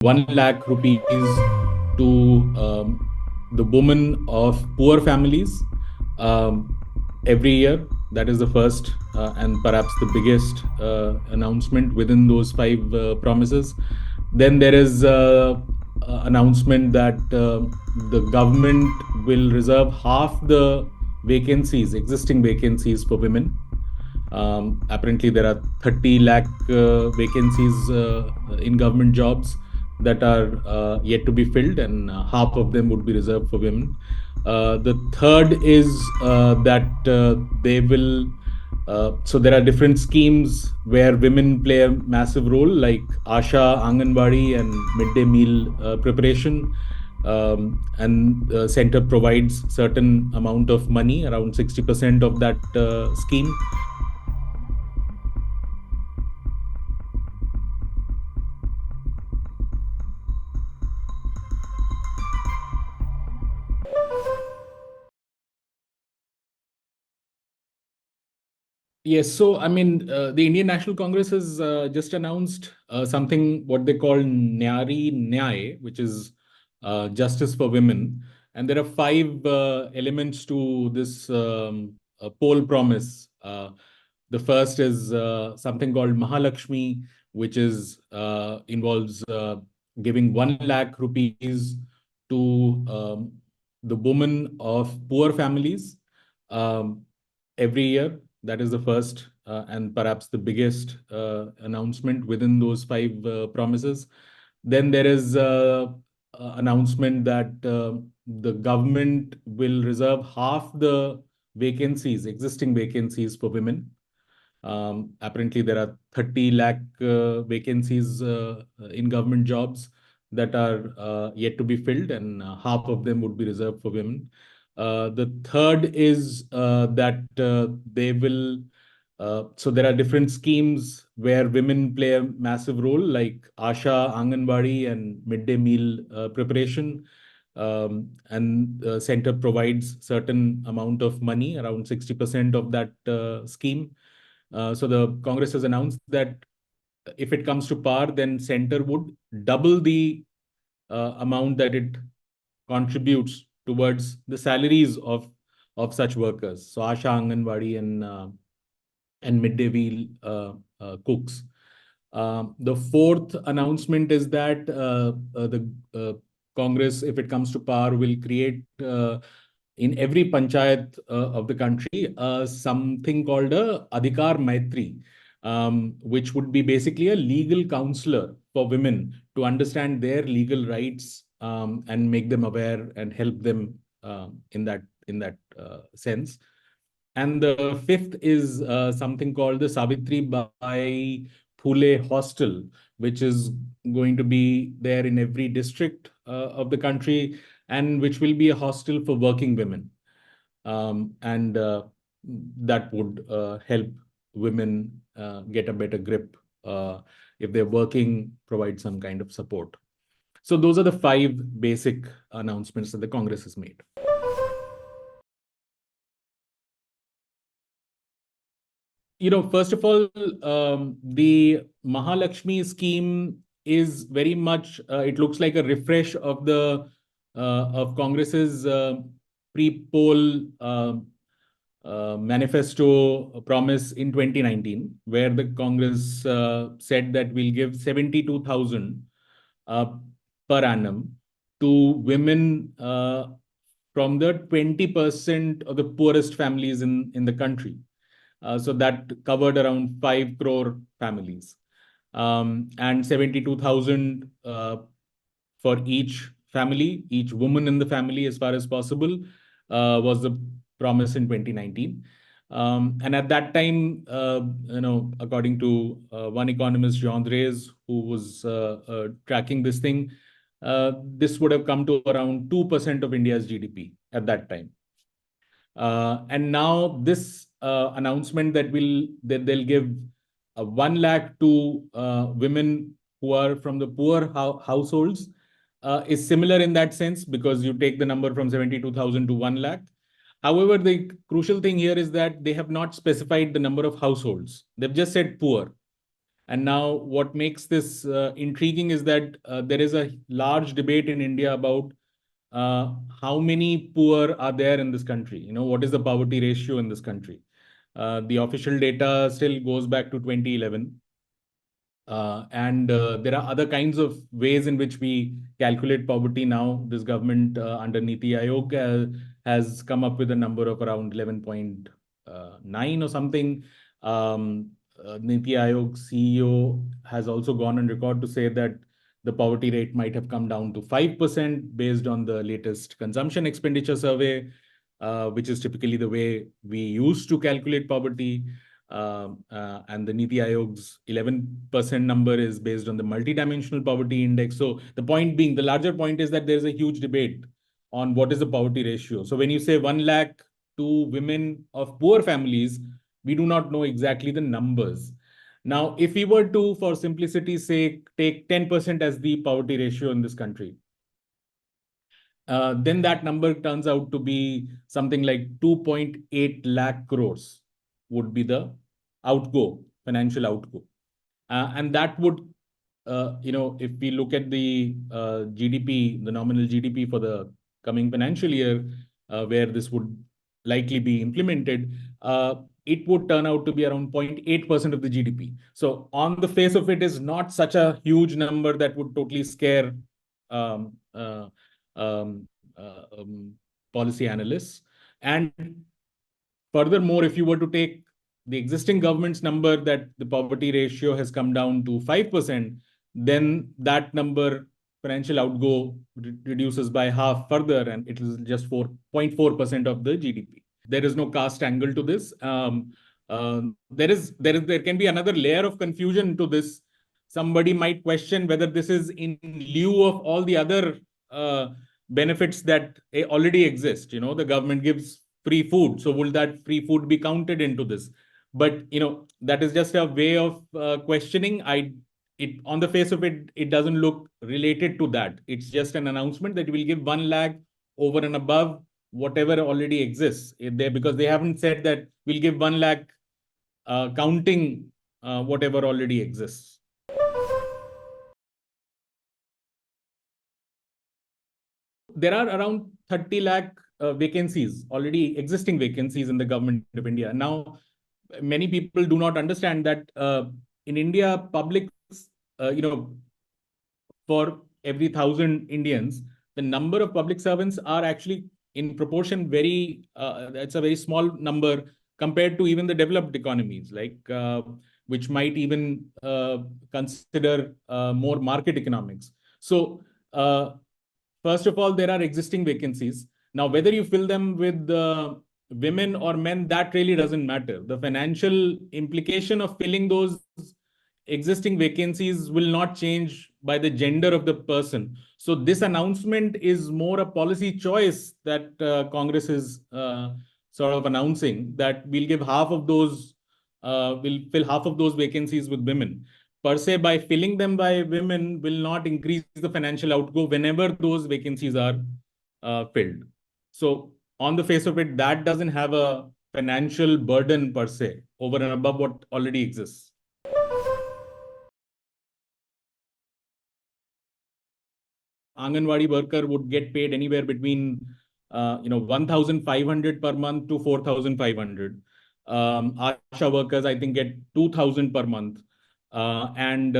1 lakh rupees to the women of poor families every year. That is the first and perhaps the biggest announcement within those five promises. Then there is announcement that the government will reserve half the vacancies, existing vacancies for women. Apparently, there are 30 lakh vacancies in government jobs that are yet to be filled, and half of them would be reserved for women. The third is that they will. So there are different schemes where women play a massive role, like Asha, Anganwadi, and midday meal preparation. And the center provides certain amount of money, around 60% of that scheme. Yes, so I mean, the Indian National Congress has just announced something what they call Nyay, which is justice for women, and there are five elements to this poll promise. The first is something called Mahalakshmi, which is involves giving 1 lakh rupees to the women of poor families every year. That is the first and perhaps the biggest announcement within those five promises. Then there is announcement that the government will reserve half the vacancies, existing vacancies for women. Apparently, there are 30 lakh vacancies in government jobs that are yet to be filled, and half of them would be reserved for women. The third is that they will. So there are different schemes where women play a massive role, like Asha, Anganwadi, and midday meal preparation. And the center provides certain amount of money, around 60% of that scheme. So the Congress has announced that if it comes to power, then center would double the amount that it contributes towards the salaries of such workers. So Asha, Anganwadi, and midday meal cooks. The fourth announcement is that the Congress, if it comes to power, will create in every panchayat of the country something called a Adhikar Maitri, which would be basically a legal counselor for women to understand their legal rights and make them aware and help them in that sense. And the fifth is something called the Savitri Bai Phule Hostel, which is going to be there in every district of the country, and which will be a hostel for working women. And that would help women get a better grip if they're working, provide some kind of support. So those are the five basic announcements that the Congress has made. First of all, the Mahalakshmi scheme is very much, it looks like a refresh of the of Congress's pre-poll manifesto promise in 2019, where the Congress said that we'll give 72,000 uh, per annum to women from the 20% of the poorest families in the country. So that covered around 5 crore families. And 72,000 for each family, each woman in the family, as far as possible, was the promise in 2019. And at that time, according to one economist, Jean Dreze, who was tracking this thing, this would have come to around 2% of India's GDP at that time. And now this announcement that they'll give 1 lakh to women who are from the poor households is similar in that sense, because you take the number from 72,000 to 1 lakh. However, the crucial thing here is that they have not specified the number of households. They've just said poor. And now what makes this intriguing is that there is a large debate in India about how many poor are there in this country. What is the poverty ratio in this country? The official data still goes back to 2011. And there are other kinds of ways in which we calculate poverty now. This government under Niti Aayog has come up with a number of around 11.9 or something. Niti Aayog CEO has also gone on record to say that the poverty rate might have come down to 5% based on the latest consumption expenditure survey, which is typically the way we used to calculate poverty. And the Niti Aayog's 11% number is based on the multidimensional poverty index. So the point being, the larger point is that there's a huge debate on what is the poverty ratio. So when you say 1 lakh to women of poor families, we do not know exactly the numbers. Now, if we were to, for simplicity's sake, take 10% as the poverty ratio in this country, then that number turns out to be something like 2.8 lakh crores would be the financial outgo. And that would, if we look at the GDP, the nominal GDP for the coming financial year, where this would likely be implemented, it would turn out to be around 0.8% of the GDP. So on the face of it is not such a huge number that would totally scare um, uh, um, policy analysts. And furthermore, if you were to take the existing government's number that the poverty ratio has come down to 5%, then that number, financial outgo, reduces by half further, and it is just 4.4% of the GDP. There is no caste angle to this. There can be another layer of confusion to this. Somebody might question whether this is in lieu of all the other benefits that already exist. The government gives free food. So will that free food be counted into this? But that is just a way of questioning. On the face of it, it doesn't look related to that. It's just an announcement that we'll give 1 lakh over and above whatever already exists there, because they haven't said that we'll give 1 lakh counting whatever already exists. There are around 30 lakh vacancies, already existing vacancies in the government of India. Now, many people do not understand that in India, public, for every 1,000 Indians, the number of public servants are actually in proportion it's a very small number compared to even the developed economies, which might even consider more market economics. So, first of all, there are existing vacancies. Now, whether you fill them with women or men, that really doesn't matter. The financial implication of filling those existing vacancies will not change by the gender of the person. So this announcement is more a policy choice that Congress is sort of announcing, that we'll give we'll fill half of those vacancies with women. Per se, by filling them by women will not increase the financial outgo whenever those vacancies are filled. So on the face of it, that doesn't have a financial burden per se over and above what already exists. Anganwadi worker would get paid anywhere between 1,500 per month to 4,500. Asha workers, I think, get 2,000 per month. And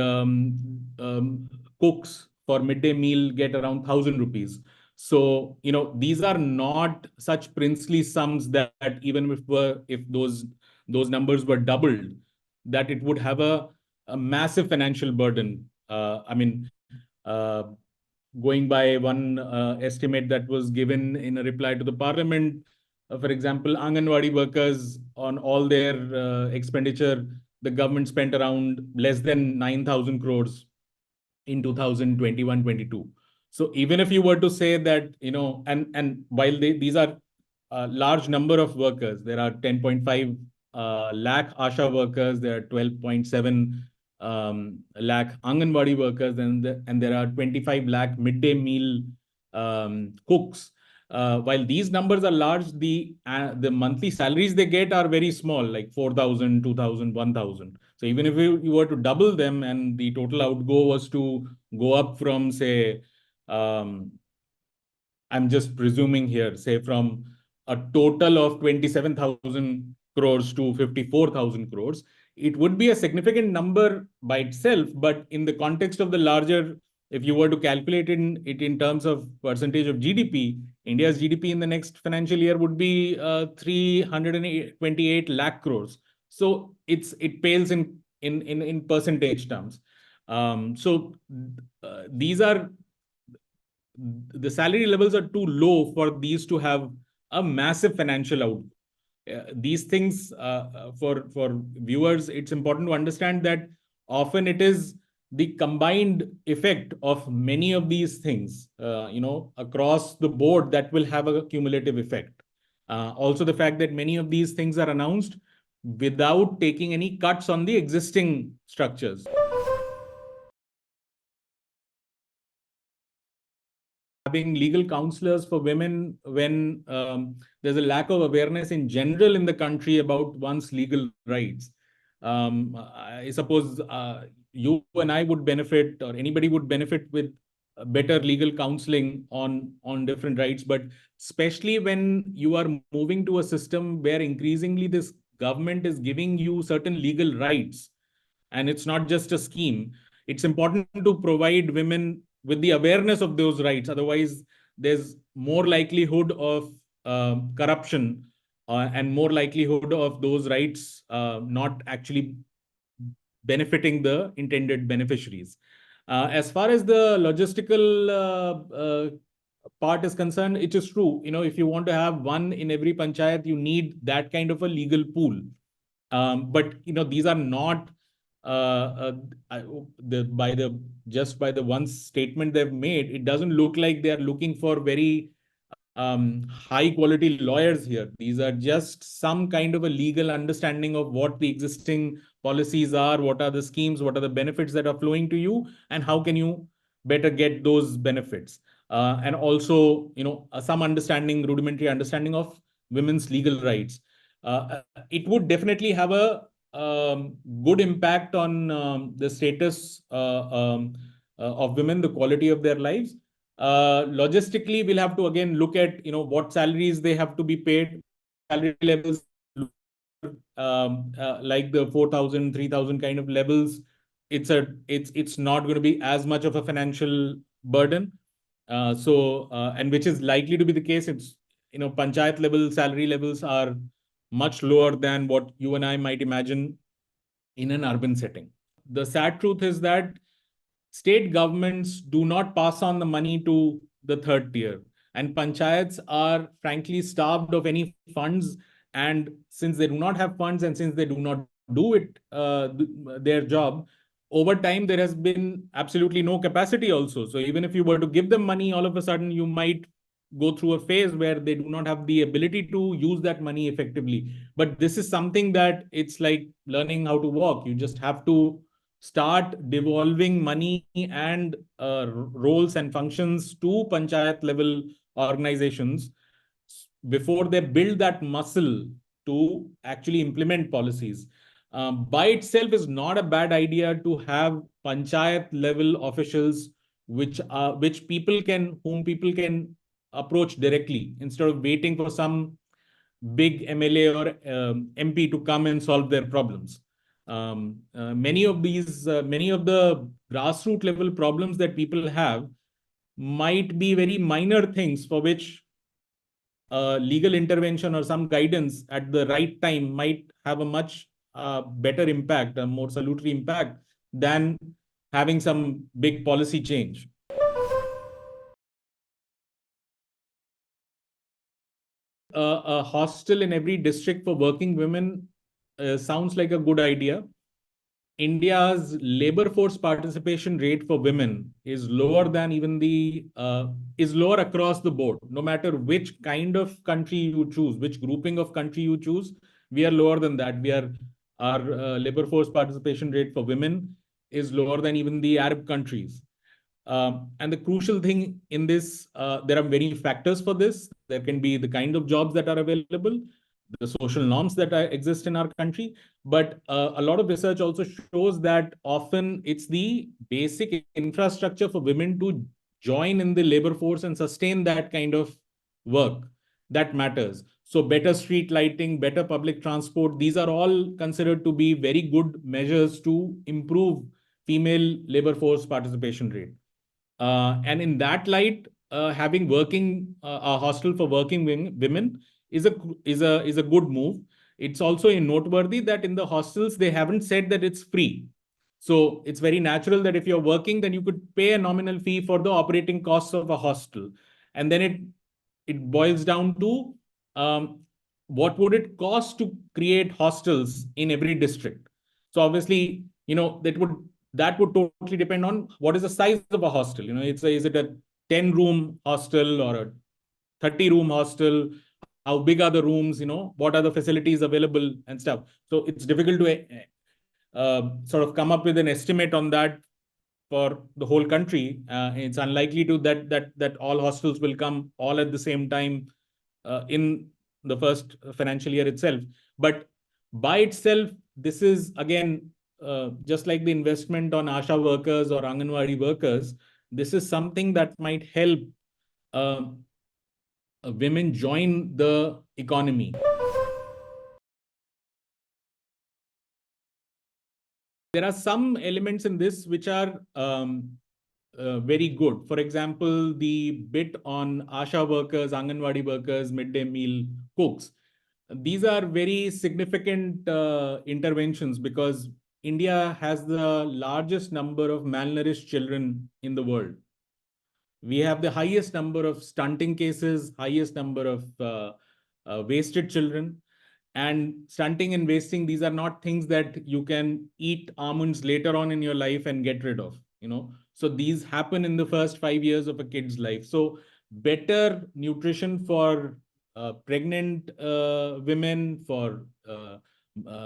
cooks for midday meal get around 1,000 rupees. So, these are not such princely sums that even if those numbers were doubled, that it would have a massive financial burden. Going by one estimate that was given in a reply to the parliament, for example, Anganwadi workers, on all their expenditure, the government spent around less than 9,000 crores in 2021-22. So even if you were to say that, and while these are a large number of workers, there are 10.5 lakh ASHA workers, there are 12.7 lakh Anganwadi workers, and there are 25 lakh midday meal cooks. While these numbers are large, the monthly salaries they get are very small, like 4,000, 2,000, 1,000. So even if you were to double them and the total outgo was to go up from, say, I'm just presuming here, say from a total of 27,000 crores to 54,000 crores, it would be a significant number by itself. But in the context of the larger, if you were to calculate it in terms of percentage of GDP, India's GDP in the next financial year would be 328 lakh crores. So it pales in percentage terms. These are the salary levels are too low for these to have a massive financial output. These things for viewers, it's important to understand that often it is the combined effect of many of these things, across the board that will have a cumulative effect. Also, the fact that many of these things are announced without taking any cuts on the existing structures. Having legal counselors for women when there's a lack of awareness in general in the country about one's legal rights. I suppose you and I would benefit, or anybody would benefit with better legal counseling on different rights. But especially when you are moving to a system where increasingly this government is giving you certain legal rights, and it's not just a scheme, it's important to provide women with the awareness of those rights. Otherwise, there's more likelihood of corruption, and more likelihood of those rights not actually benefiting the intended beneficiaries. As far as the logistical part is concerned, it is true. If you want to have one in every panchayat, you need that kind of a legal pool. But these are not by the one statement they've made, it doesn't look like they are looking for very high quality lawyers here. These are just some kind of a legal understanding of what the existing policies are, what are the schemes, what are the benefits that are flowing to you, and how can you better get those benefits. And also, some rudimentary understanding of women's legal rights. It would definitely have a good impact on the status of women, the quality of their lives. Logistically, we'll have to again look at what salaries they have to be paid, salary levels, like the 4,000, 3,000 kind of levels. It's not going to be as much of a financial burden. And which is likely to be the case. It's panchayat level salary levels are much lower than what you and I might imagine in an urban setting. The sad truth is that state governments do not pass on the money to the third tier, and panchayats are frankly starved of any funds. And since they do not have funds, and since they do not do it, their job, over time there has been absolutely no capacity also. So even if you were to give them money, all of a sudden you might go through a phase where they do not have the ability to use that money effectively. But this is something that it's like learning how to walk. You just have to start devolving money and roles and functions to panchayat level organizations before they build that muscle to actually implement policies. By itself is not a bad idea to have panchayat level officials whom people can approach directly, instead of waiting for some big MLA or MP to come and solve their problems. Many of the grassroots level problems that people have might be very minor things for which legal intervention or some guidance at the right time might have a much better impact, a more salutary impact than having some big policy change. A hostel in every district for working women sounds like a good idea. India's labor force participation rate for women is lower than is lower across the board. No matter which kind of country you choose, which grouping of country you choose, we are lower than that. Our labor force participation rate for women is lower than even the Arab countries. And the crucial thing in this, there are many factors for this. There can be the kind of jobs that are available, the social norms that exist in our country. But a lot of research also shows that often it's the basic infrastructure for women to join in the labor force and sustain that kind of work that matters. So better street lighting, better public transport, these are all considered to be very good measures to improve female labor force participation rate. And in that light, having working a hostel for working women is a good move. It's also noteworthy that in the hostels they haven't said that it's free. So it's very natural that if you're working, then you could pay a nominal fee for the operating costs of a hostel, and then it boils down to what would it cost to create hostels in every district. So obviously, that would totally depend on what is the size of a hostel. Is it a 10-room hostel or a 30-room hostel? How big are the rooms? What are the facilities available and stuff? So it's difficult to sort of come up with an estimate on that for the whole country. It's unlikely to that all hostels will come all at the same time in the first financial year itself. But by itself, this is again just like the investment on ASHA workers or Anganwadi workers. This is something that might help uh, women join the economy. There are some elements in this which are very good. For example, the bit on ASHA workers, Anganwadi workers, midday meal cooks. These are very significant interventions because India has the largest number of malnourished children in the world. We have the highest number of stunting cases, highest number of wasted children. And stunting and wasting, these are not things that you can eat almonds later on in your life and get rid of. So these happen in the first 5 years of a kid's life. So better nutrition for pregnant women, for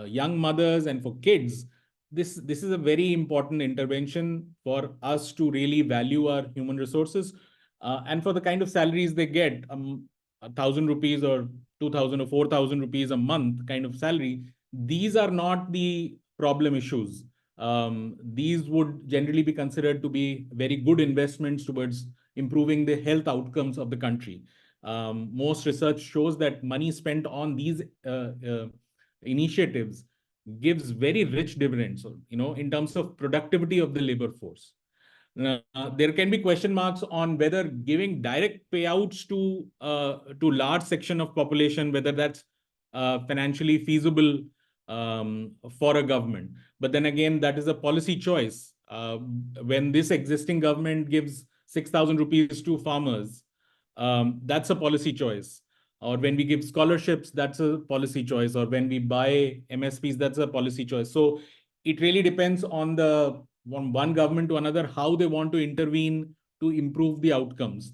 young mothers, and for kids. This is a very important intervention for us to really value our human resources, and for the kind of salaries they get, 1,000 rupees or 2,000 or 4,000 rupees a month kind of salary. These are not the problem issues. These would generally be considered to be very good investments towards improving the health outcomes of the country. Most research shows that money spent on these initiatives gives very rich dividends, in terms of productivity of the labor force. There can be question marks on whether giving direct payouts to large section of population, whether that's financially feasible for a government. But then again, that is a policy choice. When this existing government gives 6,000 rupees to farmers, that's a policy choice. Or when we give scholarships, that's a policy choice. Or when we buy MSPs, that's a policy choice. So it really depends on one government to another, how they want to intervene to improve the outcomes.